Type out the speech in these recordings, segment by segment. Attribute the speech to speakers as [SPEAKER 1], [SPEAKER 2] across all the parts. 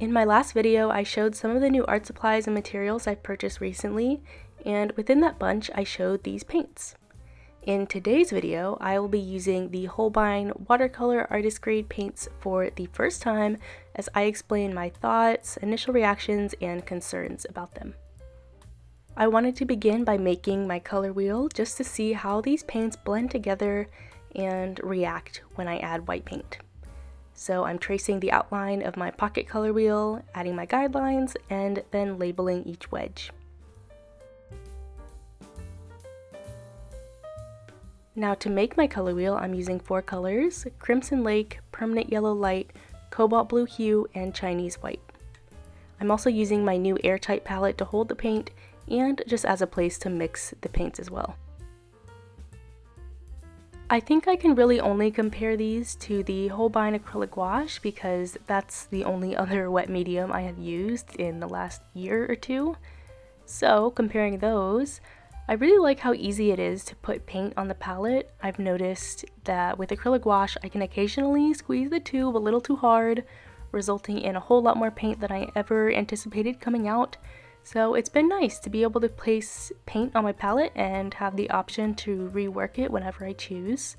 [SPEAKER 1] In my last video, I showed some of the new art supplies and materials I've purchased recently, and within that bunch, I showed these paints. In today's video, I will be using the Holbein watercolor artist grade paints for the first time as I explain my thoughts, initial reactions, and concerns about them. I wanted to begin by making my color wheel just to see how these paints blend together and react when I add white paint. So I'm tracing the outline of my pocket color wheel, adding my guidelines, and then labeling each wedge. Now to make my color wheel, I'm using 4 colors: Crimson Lake, Permanent Yellow Light, Cobalt Blue Hue, and Chinese White. I'm also using my new airtight palette to hold the paint and just as a place to mix the paints as well. I think I can really only compare these to the Holbein acrylic gouache because that's the only other wet medium I have used in the last year or two. So comparing those, I really like how easy it is to put paint on the palette. I've noticed that with acrylic gouache, I can occasionally squeeze the tube a little too hard, resulting in a whole lot more paint than I ever anticipated coming out. So it's been nice to be able to place paint on my palette and have the option to rework it whenever I choose.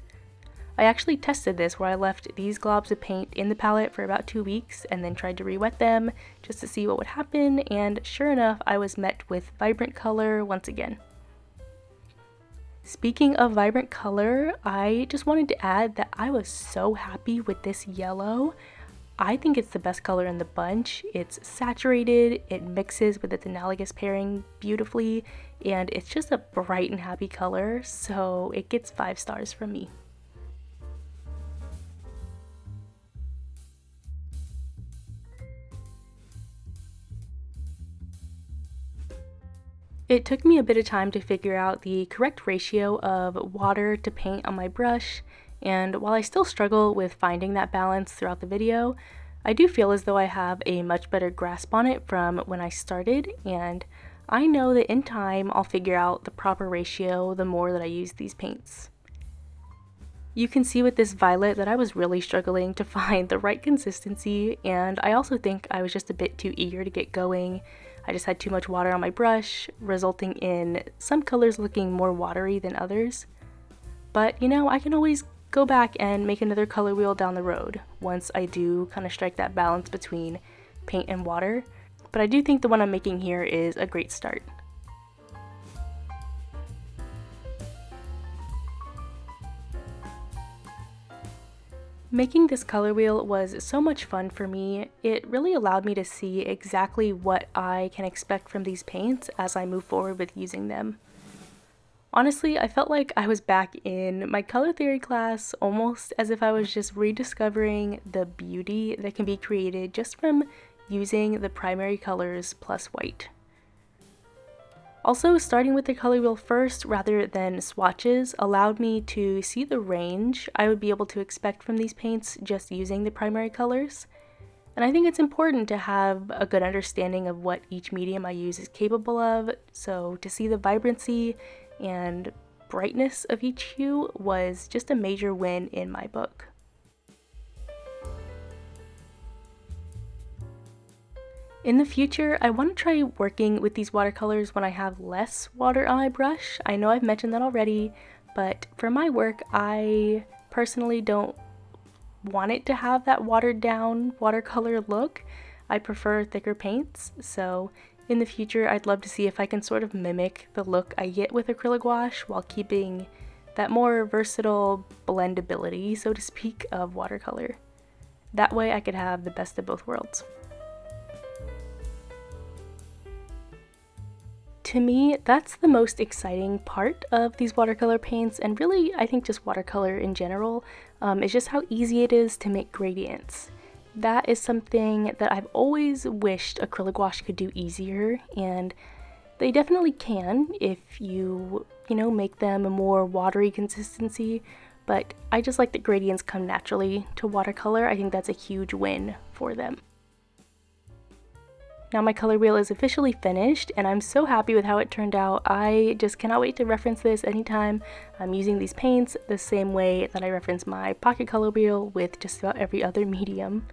[SPEAKER 1] I actually tested this where I left these globs of paint in the palette for about 2 weeks and then tried to re-wet them just to see what would happen, and sure enough, I was met with vibrant color once again. Speaking of vibrant color, I just wanted to add that I was so happy with this yellow. I think it's the best color in the bunch. It's saturated, it mixes with its analogous pairing beautifully, and it's just a bright and happy color, so it gets 5 stars from me. It took me a bit of time to figure out the correct ratio of water to paint on my brush, and while I still struggle with finding that balance throughout the video, I do feel as though I have a much better grasp on it from when I started, and I know that in time I'll figure out the proper ratio the more that I use these paints. You can see with this violet that I was really struggling to find the right consistency, and I also think I was just a bit too eager to get going. I just had too much water on my brush, resulting in some colors looking more watery than others. But you know, I can always go back and make another color wheel down the road once I do kind of strike that balance between paint and water. But I do think the one I'm making here is a great start. Making this color wheel was so much fun for me. It really allowed me to see exactly what I can expect from these paints as I move forward with using them. Honestly, I felt like I was back in my color theory class, almost as if I was just rediscovering the beauty that can be created just from using the primary colors plus white. Also, starting with the color wheel first rather than swatches allowed me to see the range I would be able to expect from these paints just using the primary colors. And I think it's important to have a good understanding of what each medium I use is capable of, so to see the vibrancy and brightness of each hue was just a major win in my book. In the future, I want to try working with these watercolors when I have less water on my brush. I know I've mentioned that already, but for my work, I personally don't want it to have that watered down watercolor look. I prefer thicker paints, so in the future, I'd love to see if I can sort of mimic the look I get with acrylic gouache while keeping that more versatile blendability, so to speak, of watercolor. That way I could have the best of both worlds. To me, that's the most exciting part of these watercolor paints, and really, I think just watercolor in general, is just how easy it is to make gradients. That is something that I've always wished acrylic gouache could do easier, and they definitely can if you make them a more watery consistency, but I just like that gradients come naturally to watercolor. I think that's a huge win for them. Now my color wheel is officially finished, and I'm so happy with how it turned out. I just cannot wait to reference this anytime I'm using these paints the same way that I reference my pocket color wheel with just about every other medium.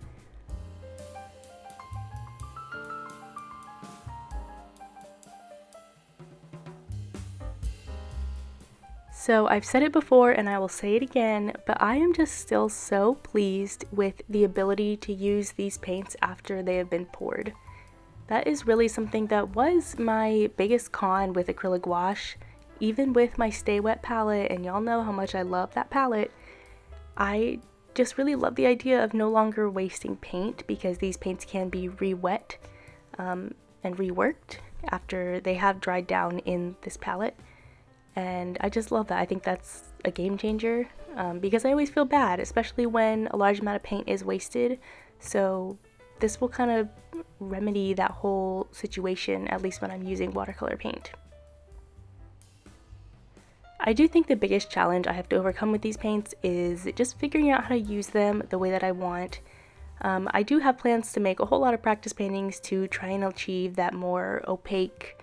[SPEAKER 1] So I've said it before and I will say it again, but I am just still so pleased with the ability to use these paints after they have been poured. That is really something that was my biggest con with acrylic gouache. Even with my Stay Wet palette, and y'all know how much I love that palette, I just really love the idea of no longer wasting paint because these paints can be re-wet and reworked after they have dried down in this palette. And I just love that. I think that's a game changer because I always feel bad, especially when a large amount of paint is wasted. So this will kind of remedy that whole situation, at least when I'm using watercolor paint. I do think the biggest challenge I have to overcome with these paints is just figuring out how to use them the way that I want. I do have plans to make a whole lot of practice paintings to try and achieve that more opaque,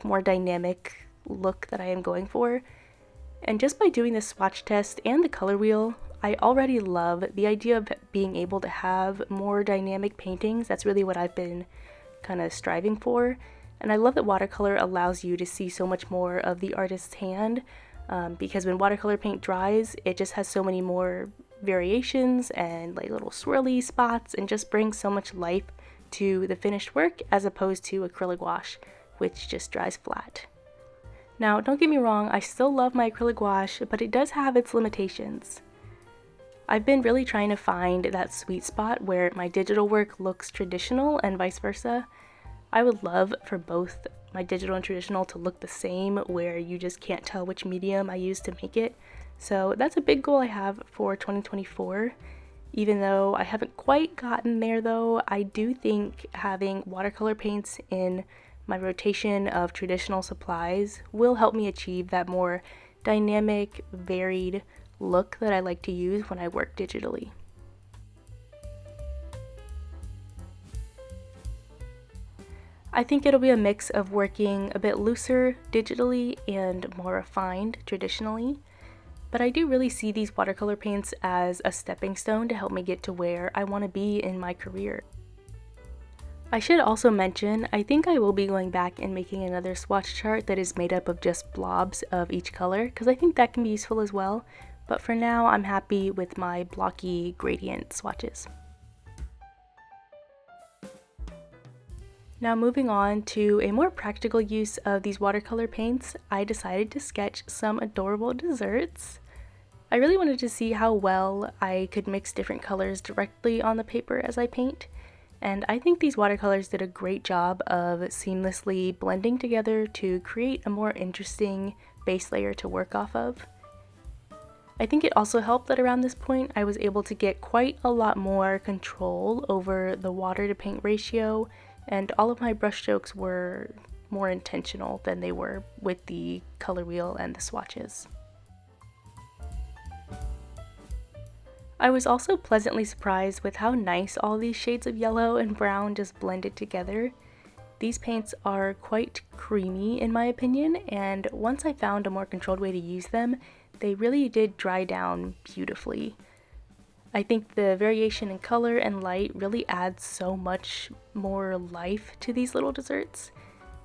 [SPEAKER 1] more dynamic look that I am going for. And just by doing the swatch test and the color wheel, I already love the idea of being able to have more dynamic paintings. That's really what I've been kind of striving for. And I love that watercolor allows you to see so much more of the artist's hand because when watercolor paint dries, it just has so many more variations and like little swirly spots and just brings so much life to the finished work as opposed to acrylic gouache, which just dries flat. Now, don't get me wrong, I still love my acrylic gouache, but it does have its limitations. I've been really trying to find that sweet spot where my digital work looks traditional and vice versa. I would love for both my digital and traditional to look the same, where you just can't tell which medium I used to make it. So that's a big goal I have for 2024. Even though I haven't quite gotten there though, I do think having watercolor paints in my rotation of traditional supplies will help me achieve that more dynamic, varied look that I like to use when I work digitally. I think it'll be a mix of working a bit looser digitally and more refined traditionally, but I do really see these watercolor paints as a stepping stone to help me get to where I want to be in my career. I should also mention, I think I will be going back and making another swatch chart that is made up of just blobs of each color, because I think that can be useful as well, but for now I'm happy with my blocky gradient swatches. Now moving on to a more practical use of these watercolor paints, I decided to sketch some adorable desserts. I really wanted to see how well I could mix different colors directly on the paper as I paint, and I think these watercolors did a great job of seamlessly blending together to create a more interesting base layer to work off of. I think it also helped that around this point I was able to get quite a lot more control over the water to paint ratio, and all of my brush strokes were more intentional than they were with the color wheel and the swatches. I was also pleasantly surprised with how nice all these shades of yellow and brown just blended together. These paints are quite creamy in my opinion, and once I found a more controlled way to use them, they really did dry down beautifully. I think the variation in color and light really adds so much more life to these little desserts,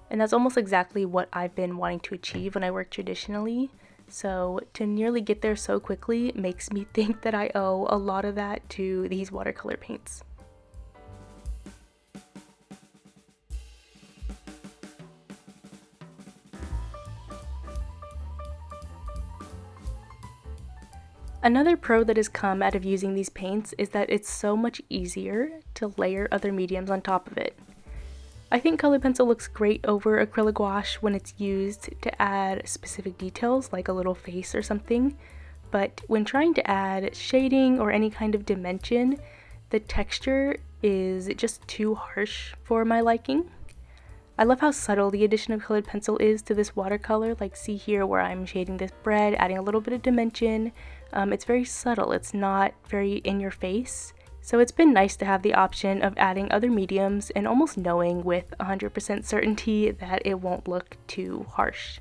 [SPEAKER 1] and that's almost exactly what I've been wanting to achieve when I work traditionally. So to nearly get there so quickly makes me think that I owe a lot of that to these watercolor paints. Another pro that has come out of using these paints is that it's so much easier to layer other mediums on top of it. I think colored pencil looks great over acrylic gouache when it's used to add specific details like a little face or something, but when trying to add shading or any kind of dimension, the texture is just too harsh for my liking. I love how subtle the addition of colored pencil is to this watercolor, like see here where I'm shading this bread, adding a little bit of dimension. It's very subtle, it's not very in your face. So it's been nice to have the option of adding other mediums and almost knowing with 100% certainty that it won't look too harsh.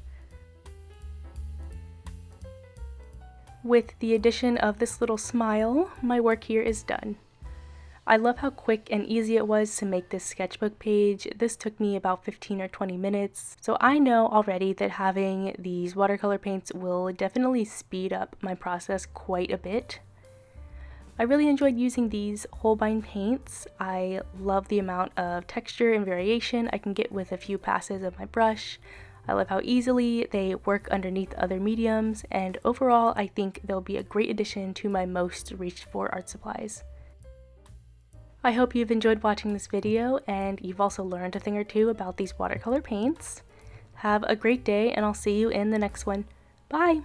[SPEAKER 1] With the addition of this little smile, my work here is done. I love how quick and easy it was to make this sketchbook page. This took me about 15 or 20 minutes, so I know already that having these watercolor paints will definitely speed up my process quite a bit. I really enjoyed using these Holbein paints. I love the amount of texture and variation I can get with a few passes of my brush. I love how easily they work underneath other mediums, and overall I think they'll be a great addition to my most reached for art supplies. I hope you've enjoyed watching this video and you've also learned a thing or two about these watercolor paints. Have a great day and I'll see you in the next one. Bye!